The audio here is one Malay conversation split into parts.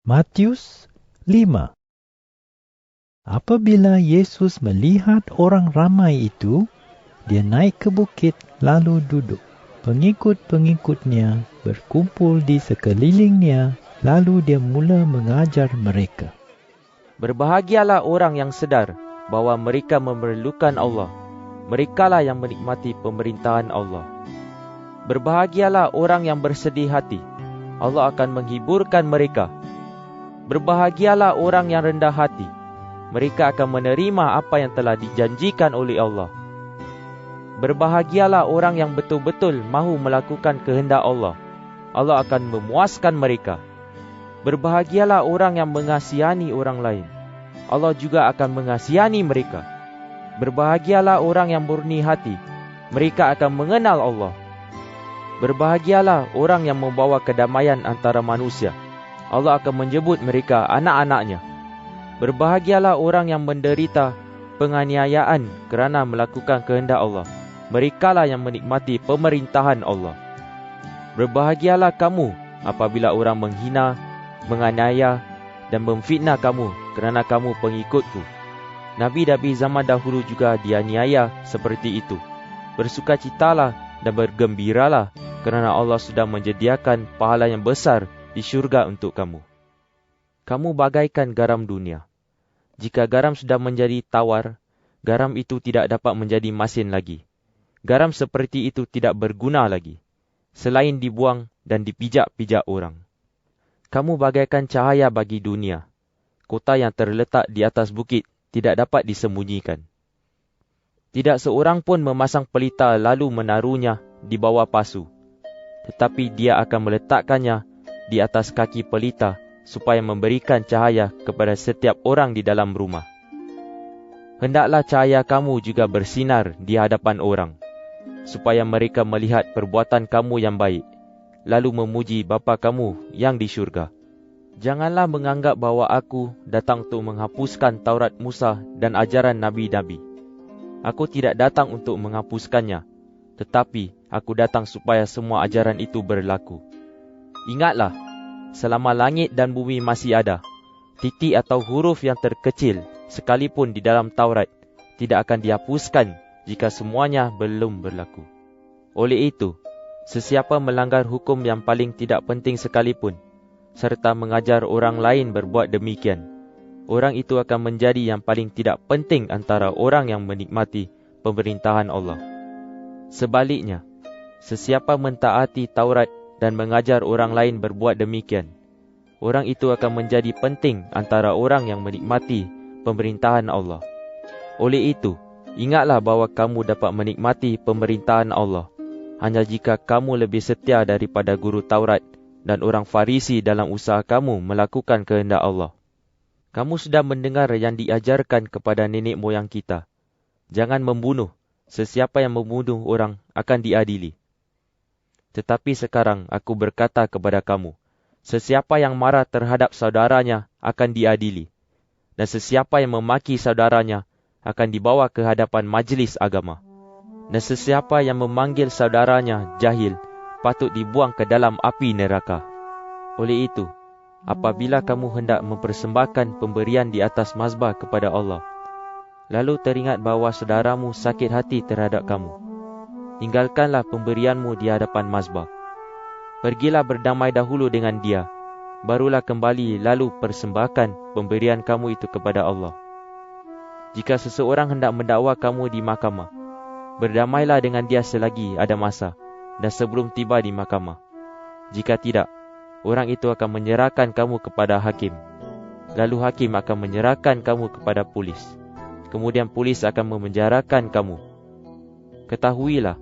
Matius 5. Apabila Yesus melihat orang ramai itu, dia naik ke bukit lalu duduk. Pengikut-pengikutnya berkumpul di sekelilingnya, lalu dia mula mengajar mereka. Berbahagialah orang yang sedar bahawa mereka memerlukan Allah. Merekalah yang menikmati pemerintahan Allah. Berbahagialah orang yang bersedih hati. Allah akan menghiburkan mereka. Berbahagialah orang yang rendah hati. Mereka akan menerima apa yang telah dijanjikan oleh Allah. Berbahagialah orang yang betul-betul mahu melakukan kehendak Allah. Allah akan memuaskan mereka. Berbahagialah orang yang mengasihani orang lain. Allah juga akan mengasihani mereka. Berbahagialah orang yang murni hati. Mereka akan mengenal Allah. Berbahagialah orang yang membawa kedamaian antara manusia. Allah akan menyebut mereka anak-anaknya. Berbahagialah orang yang menderita penganiayaan kerana melakukan kehendak Allah. Merekalah yang menikmati pemerintahan Allah. Berbahagialah kamu apabila orang menghina, menganiaya dan memfitnah kamu kerana kamu pengikutku. Nabi-nabi zaman dahulu juga dianiaya seperti itu. Bersukacitalah dan bergembiralah kerana Allah sudah menyediakan pahala yang besar di syurga untuk kamu. Kamu bagaikan garam dunia. Jika garam sudah menjadi tawar, garam itu tidak dapat menjadi masin lagi. Garam seperti itu tidak berguna lagi, selain dibuang dan dipijak-pijak orang. Kamu bagaikan cahaya bagi dunia. Kota yang terletak di atas bukit tidak dapat disembunyikan. Tidak seorang pun memasang pelita lalu menaruhnya di bawah pasu, tetapi dia akan meletakkannya di atas kaki pelita supaya memberikan cahaya kepada setiap orang di dalam rumah. Hendaklah cahaya kamu juga bersinar di hadapan orang, supaya mereka melihat perbuatan kamu yang baik, lalu memuji Bapa kamu yang di syurga. Janganlah menganggap bahawa aku datang untuk menghapuskan Taurat Musa dan ajaran Nabi-Nabi. Aku tidak datang untuk menghapuskannya, tetapi aku datang supaya semua ajaran itu berlaku. Ingatlah, selama langit dan bumi masih ada, titik atau huruf yang terkecil sekalipun di dalam Taurat tidak akan dihapuskan jika semuanya belum berlaku. Oleh itu, sesiapa melanggar hukum yang paling tidak penting sekalipun, serta mengajar orang lain berbuat demikian, orang itu akan menjadi yang paling tidak penting antara orang yang menikmati pemerintahan Allah. Sebaliknya, sesiapa mentaati Taurat dan mengajar orang lain berbuat demikian, orang itu akan menjadi penting antara orang yang menikmati pemerintahan Allah. Oleh itu, ingatlah bahawa kamu dapat menikmati pemerintahan Allah hanya jika kamu lebih setia daripada guru Taurat dan orang Farisi dalam usaha kamu melakukan kehendak Allah. Kamu sudah mendengar yang diajarkan kepada nenek moyang kita. Jangan membunuh. Sesiapa yang membunuh orang akan diadili. Tetapi sekarang aku berkata kepada kamu, sesiapa yang marah terhadap saudaranya akan diadili. Dan sesiapa yang memaki saudaranya akan dibawa ke hadapan majlis agama. Dan sesiapa yang memanggil saudaranya jahil patut dibuang ke dalam api neraka. Oleh itu, apabila kamu hendak mempersembahkan pemberian di atas mazbah kepada Allah, lalu teringat bahawa saudaramu sakit hati terhadap kamu, tinggalkanlah pemberianmu di hadapan mazbah. Pergilah berdamai dahulu dengan dia, barulah kembali lalu persembahkan pemberian kamu itu kepada Allah. Jika seseorang hendak mendakwa kamu di mahkamah, berdamailah dengan dia selagi ada masa dan sebelum tiba di mahkamah. Jika tidak, orang itu akan menyerahkan kamu kepada hakim. Lalu hakim akan menyerahkan kamu kepada polis. Kemudian polis akan memenjarakan kamu. Ketahuilah,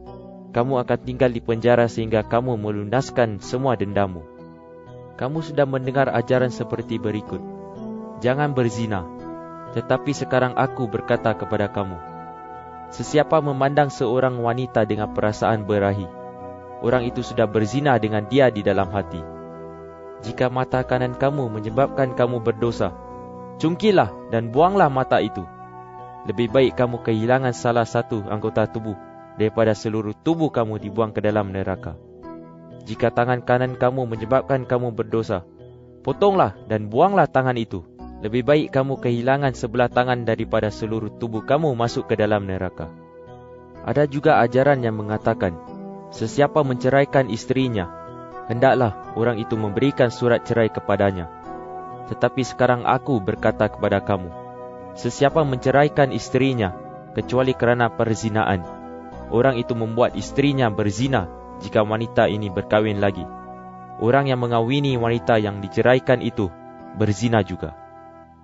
kamu akan tinggal di penjara sehingga kamu melunaskan semua dendamu. Kamu sudah mendengar ajaran seperti berikut. Jangan berzina. Tetapi sekarang aku berkata kepada kamu, sesiapa memandang seorang wanita dengan perasaan berahi, orang itu sudah berzina dengan dia di dalam hati. Jika mata kanan kamu menyebabkan kamu berdosa, cungkilah dan buanglah mata itu. Lebih baik kamu kehilangan salah satu anggota tubuh daripada seluruh tubuh kamu dibuang ke dalam neraka. Jika tangan kanan kamu menyebabkan kamu berdosa, Potonglah dan buanglah tangan itu. Lebih baik kamu kehilangan sebelah tangan daripada seluruh tubuh kamu masuk ke dalam neraka. Ada juga ajaran yang mengatakan, sesiapa menceraikan isterinya, hendaklah orang itu memberikan surat cerai kepadanya. Tetapi sekarang aku berkata kepada kamu, sesiapa menceraikan isterinya, kecuali kerana perzinaan, orang itu membuat isterinya berzina jika wanita ini berkahwin lagi. Orang yang mengawini wanita yang diceraikan itu berzina juga.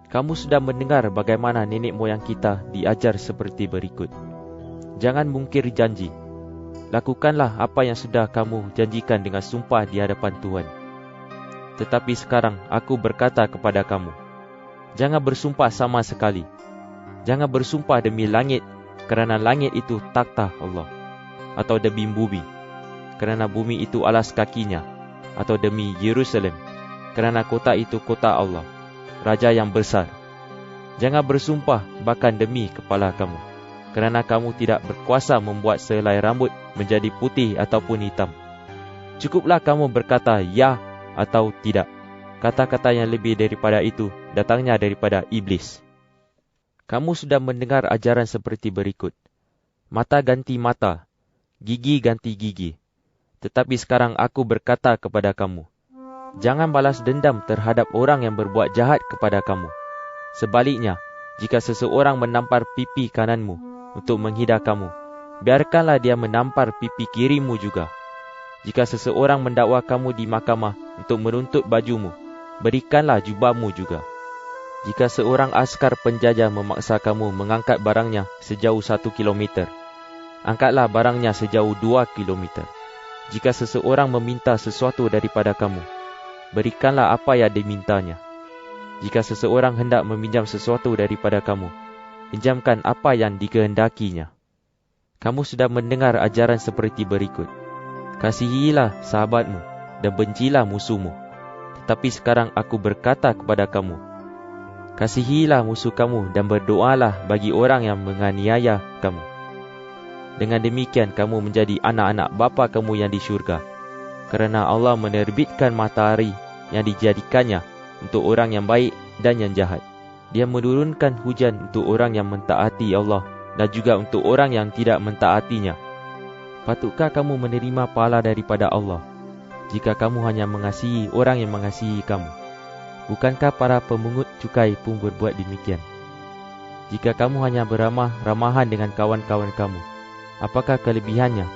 Kamu sudah mendengar bagaimana nenek moyang kita diajar seperti berikut. Jangan mungkir janji. Lakukanlah apa yang sudah kamu janjikan dengan sumpah di hadapan Tuhan. Tetapi sekarang aku berkata kepada kamu, jangan bersumpah sama sekali. Jangan bersumpah demi langit, kerana langit itu takhta Allah, atau demi bumi, kerana bumi itu alas kakinya, atau demi Yerusalem, kerana kota itu kota Allah, Raja yang besar. Jangan bersumpah bahkan demi kepala kamu, kerana kamu tidak berkuasa membuat sehelai rambut menjadi putih ataupun hitam. Cukuplah kamu berkata ya atau tidak. Kata-kata yang lebih daripada itu datangnya daripada iblis. Kamu sudah mendengar ajaran seperti berikut. Mata ganti mata, gigi ganti gigi. Tetapi sekarang aku berkata kepada kamu, jangan balas dendam terhadap orang yang berbuat jahat kepada kamu. Sebaliknya, jika seseorang menampar pipi kananmu untuk menghina kamu, biarkanlah dia menampar pipi kirimu juga. Jika seseorang mendakwa kamu di mahkamah untuk menuntut bajumu, berikanlah jubahmu juga. Jika seorang askar penjajah memaksa kamu mengangkat barangnya sejauh 1 kilometer, angkatlah barangnya sejauh 2 kilometer. Jika seseorang meminta sesuatu daripada kamu, berikanlah apa yang dimintanya. Jika seseorang hendak meminjam sesuatu daripada kamu, pinjamkan apa yang dikehendakinya. Kamu sudah mendengar ajaran seperti berikut. Kasihilah sahabatmu dan bencilah musuhmu. Tetapi sekarang aku berkata kepada kamu, kasihilah musuh kamu dan berdoalah bagi orang yang menganiaya kamu. Dengan demikian kamu menjadi anak-anak Bapa kamu yang di syurga, kerana Allah menerbitkan matahari yang dijadikannya untuk orang yang baik dan yang jahat. Dia menurunkan hujan untuk orang yang mentaati Allah dan juga untuk orang yang tidak mentaatinya. Patutkah kamu menerima pahala daripada Allah jika kamu hanya mengasihi orang yang mengasihi kamu? Bukankah para pemungut cukai pun berbuat demikian? Jika kamu hanya beramah-ramahan dengan kawan-kawan kamu, apakah kelebihannya?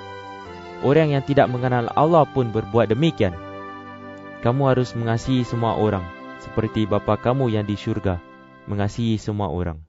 Orang yang tidak mengenal Allah pun berbuat demikian. Kamu harus mengasihi semua orang, seperti Bapa kamu yang di syurga mengasihi semua orang.